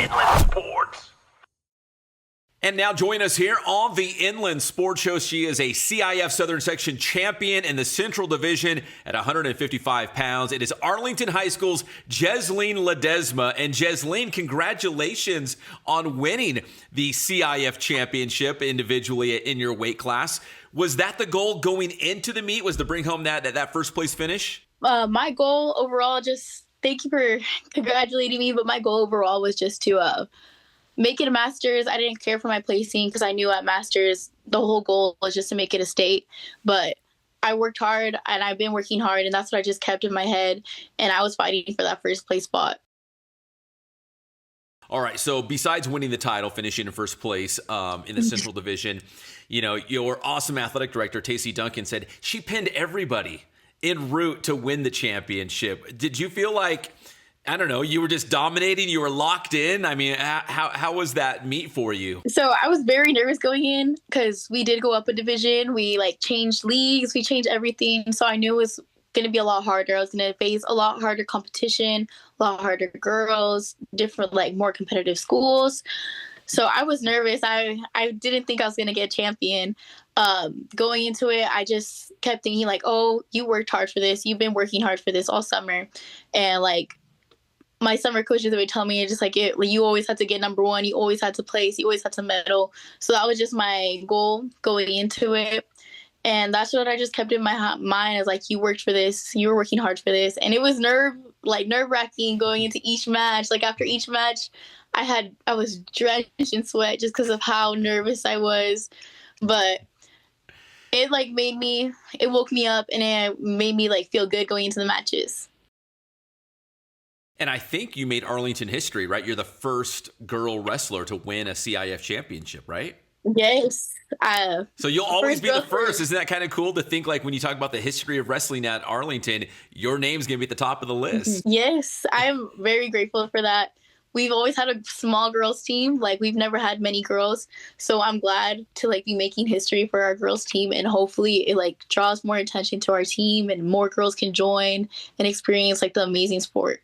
Inland Sports. And now join us here on the Inland Sports Show. She is a CIF Southern Section champion in the Central Division at 155 pounds. It is Arlington High School's Jeslyn Ledesma. And Jeslyn, congratulations on winning the CIF championship individually in your weight class. Was that the goal going into the meet, was to bring home that first place finish? My goal overall, just thank you for congratulating me, but my goal overall was just to make it a Masters. I didn't care for my placing because I knew at Masters the whole goal was just to make it a state. But I worked hard, and I've been working hard, and that's what I just kept in my head. And I was fighting for that first place spot. All right, so besides winning the title, finishing in first place in the Central Division, you know, your awesome athletic director, Tacey Duncan, said she pinned everybody en route to win the championship. Did you feel like, I don't know, you were just dominating, you were locked in? I mean, how was that meet for you? So I was very nervous going in because we did go up a division. We changed leagues, we changed everything. So I knew it was going to be a lot harder. I was going to face a lot harder competition, a lot harder girls, different, more competitive schools. So I was nervous. I didn't think I was going to get champion. Going into it, I just kept thinking oh, you worked hard for this. You've been working hard for this all summer. And my summer coaches would tell me just you always had to get number one. You always had to place. You always had to medal. So that was just my goal going into it. And that's what I just kept in my mind. I was you worked for this. You were working hard for this. And it was nerve-wracking going into each match. After each match, I was drenched in sweat just because of how nervous I was. But it it woke me up, and it made me feel good going into the matches. And I think you made Arlington history, right? You're the first girl wrestler to win a CIF championship, right? Yes. So you'll always be the first. Isn't that kind of cool to think when you talk about the history of wrestling at Arlington, your name's going to be at the top of the list? Yes, I'm very grateful for that. We've always had a small girls team. We've never had many girls. So I'm glad to be making history for our girls team, and hopefully it draws more attention to our team and more girls can join and experience the amazing sport.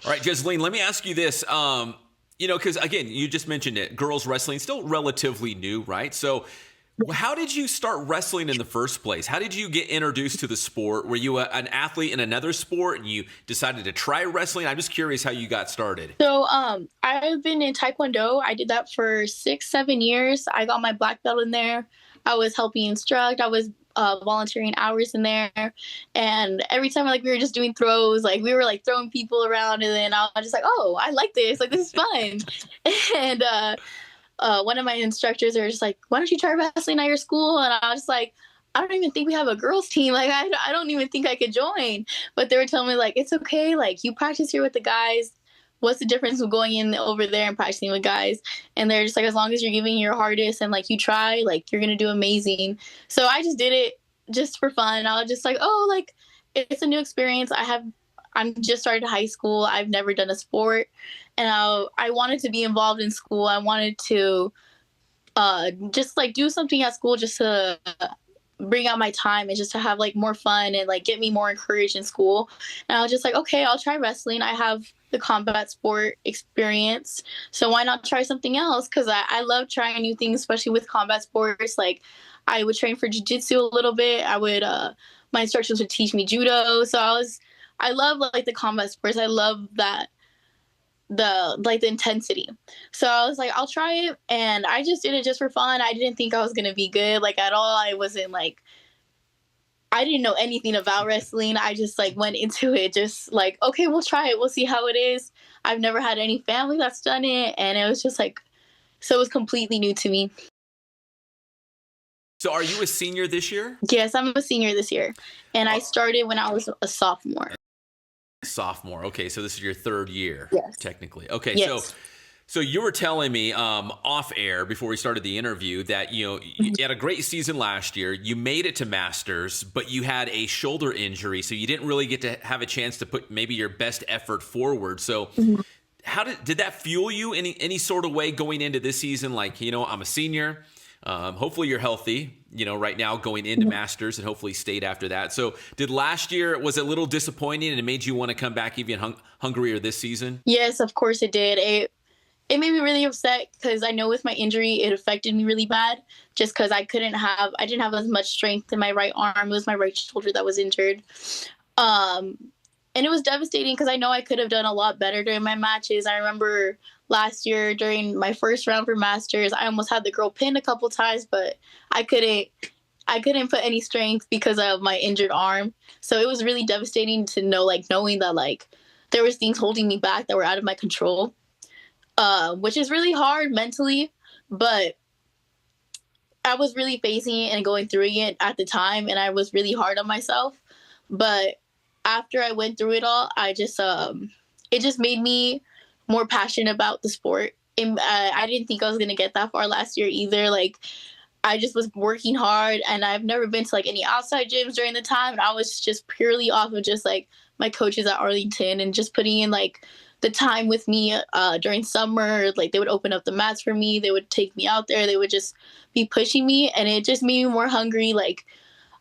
All right, Jeslyn, let me ask you this. Because again, you just mentioned it, girls wrestling still relatively new, right? So how did you start wrestling in the first place? How did you get introduced to the sport? Were you an athlete in another sport and you decided to try wrestling? I'm just curious how you got started. So I've been in Taekwondo. I did that for 6-7 years. I got my black belt in there. I was helping instruct. I was volunteering hours in there, and every time we were just doing throws, we were throwing people around, and then I was just oh, I like this, this is fun. And one of my instructors are just why don't you try wrestling at your school? And I was I don't even think we have a girls team. I don't even think I could join. But they were telling me it's okay, you practice here with the guys. What's the difference with going in over there and practicing with guys? And they're just as long as you're giving your hardest and you try, you're going to do amazing. So I just did it just for fun. I was just oh, it's a new experience. I'm just started high school. I've never done a sport. And I wanted to be involved in school. I wanted to just do something at school just to bring out my time and just to have more fun and get me more encouraged in school. And I was just okay, I'll try wrestling. I have the combat sport experience, so why not try something else? Because I love trying new things, especially with combat sports. I would train for jiu-jitsu a little bit. I would my instructors would teach me judo. So I love the combat sports. I love that the intensity. So I was I'll try it, and I just did it just for fun. I didn't think I was gonna be good at all. I wasn't I didn't know anything about wrestling. I just went into it just okay, we'll try it. We'll see how it is. I've never had any family that's done it, and it was just so it was completely new to me. So are you a senior this year? Yes, I'm a senior this year, and I started when I was a sophomore. Sophomore. Okay, so this is your third year, yes, technically. Okay, yes. So you were telling me off air before we started the interview that you had a great season last year. You made it to Masters, but you had a shoulder injury, so you didn't really get to have a chance to put maybe your best effort forward. So how did that fuel you in any sort of way going into this season? I'm a senior. Hopefully you're healthy, right now going into Masters, and hopefully stayed after that. So did last year, was it a little disappointing and it made you want to come back even hungrier this season? Yes, of course it did. It made me really upset because I know with my injury, it affected me really bad just because I didn't have as much strength in my right arm. It was my right shoulder that was injured. Um, and it was devastating because I know I could have done a lot better during my matches. I remember last year during my first round for Masters, I almost had the girl pinned a couple times, but I couldn't put any strength because of my injured arm. So it was really devastating to know, knowing that there was things holding me back that were out of my control, which is really hard mentally. But I was really facing it and going through it at the time, and I was really hard on myself. But after I went through it all, it just made me more passionate about the sport. And I didn't think I was gonna get that far last year either. I just was working hard, and I've never been to any outside gyms during the time. And I was just purely off of just my coaches at Arlington and just putting in the time with me during summer. They would open up the mats for me. They would take me out there. They would just be pushing me, and it just made me more hungry.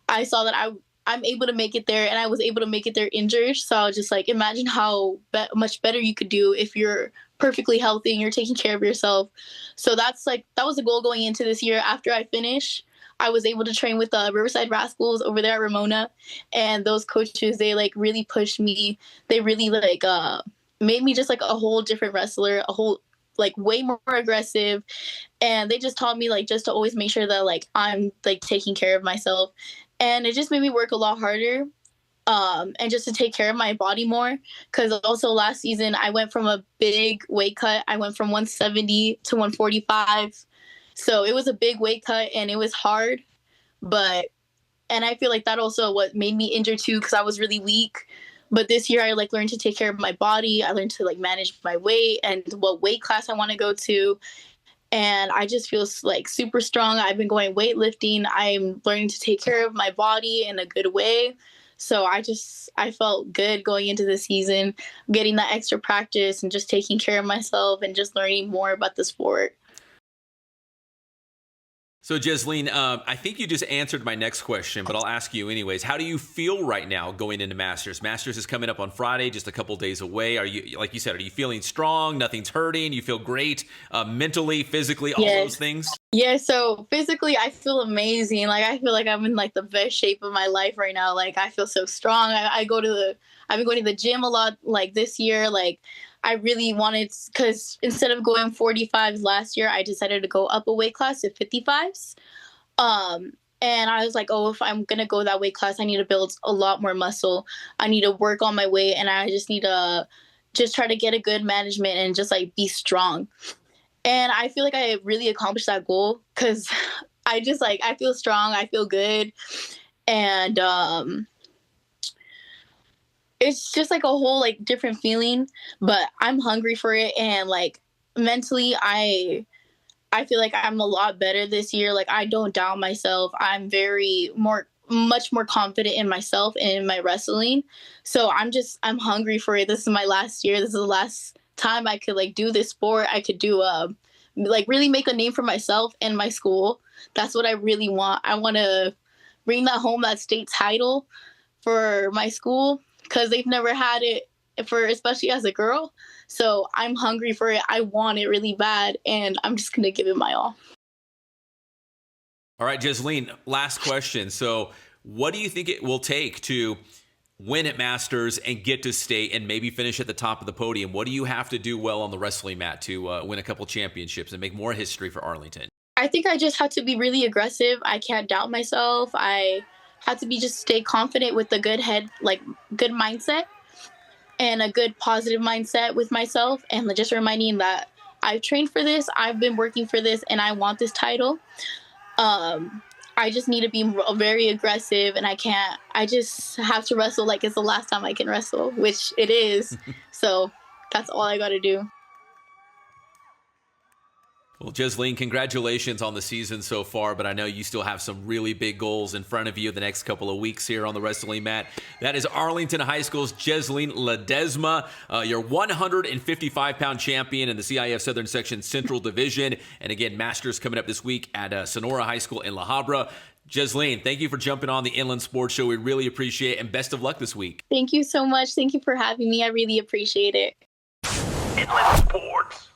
I saw that I'm able to make it there, and I was able to make it there injured. So I was just imagine how much better you could do if you're perfectly healthy and you're taking care of yourself. So that was the goal going into this year. After I finish, I was able to train with the Riverside Rascals over there at Ramona, and those coaches, they really pushed me. They really made me just a whole different wrestler, a whole way more aggressive. And they just taught me just to always make sure that I'm taking care of myself. And it just made me work a lot harder, and just to take care of my body more. Because also last season, I went from a big weight cut. I went from 170 to 145. So it was a big weight cut, and it was hard. And I feel that also what made me injured too, because I was really weak. But this year I learned to take care of my body. I learned to manage my weight and what weight class I want to go to. And I just feel super strong. I've been going weightlifting. I'm learning to take care of my body in a good way. So I felt good going into the season, getting that extra practice and just taking care of myself and just learning more about the sport. So, Jeslyn, I think you just answered my next question, but I'll ask you anyways. How do you feel right now going into Masters? Masters is coming up on Friday, just a couple days away. Are you, like you said, are you feeling strong? Nothing's hurting? You feel great mentally, physically, all those things? Yeah, so physically, I feel amazing. I feel I'm in the best shape of my life right now. I feel so strong. I've been going to the gym a lot. This year, I really wanted, because instead of going 45s last year, I decided to go up a weight class to 55s. And I was oh, if I'm going to go that weight class, I need to build a lot more muscle. I need to work on my weight, and I just need to just try to get a good management and just be strong. And I feel I really accomplished that goal, because I just I feel strong. I feel good. And it's just a whole different feeling, but I'm hungry for it. And mentally, I feel I'm a lot better this year. I don't doubt myself. I'm much more confident in myself and in my wrestling. So I'm hungry for it. This is my last year. This is the last time I could do this sport. I could do really make a name for myself and my school. That's what I really want. I want to bring that state title for my school, because they've never had it, especially as a girl. So I'm hungry for it. I want it really bad, and I'm just going to give it my all. All right, Jeslyn, last question. So what do you think it will take to win at Masters and get to state and maybe finish at the top of the podium? What do you have to do well on the wrestling mat to win a couple championships and make more history for Arlington? I think I just have to be really aggressive. I can't doubt myself. I have to just stay confident with a good head, good mindset, and a good positive mindset with myself, and just reminding that I've trained for this, I've been working for this, and I want this title. I just need to be very aggressive, and I just have to wrestle like it's the last time I can wrestle, which it is. So that's all I got to do. Well, Jeslyn, congratulations on the season so far, but I know you still have some really big goals in front of you the next couple of weeks here on the wrestling mat. That is Arlington High School's Jeslyn Ledesma, your 155-pound champion in the CIF Southern Section Central Division. And again, Masters coming up this week at Sonora High School in La Habra. Jeslyn, thank you for jumping on the Inland Sports Show. We really appreciate it, and best of luck this week. Thank you so much. Thank you for having me. I really appreciate it. Inland Sports.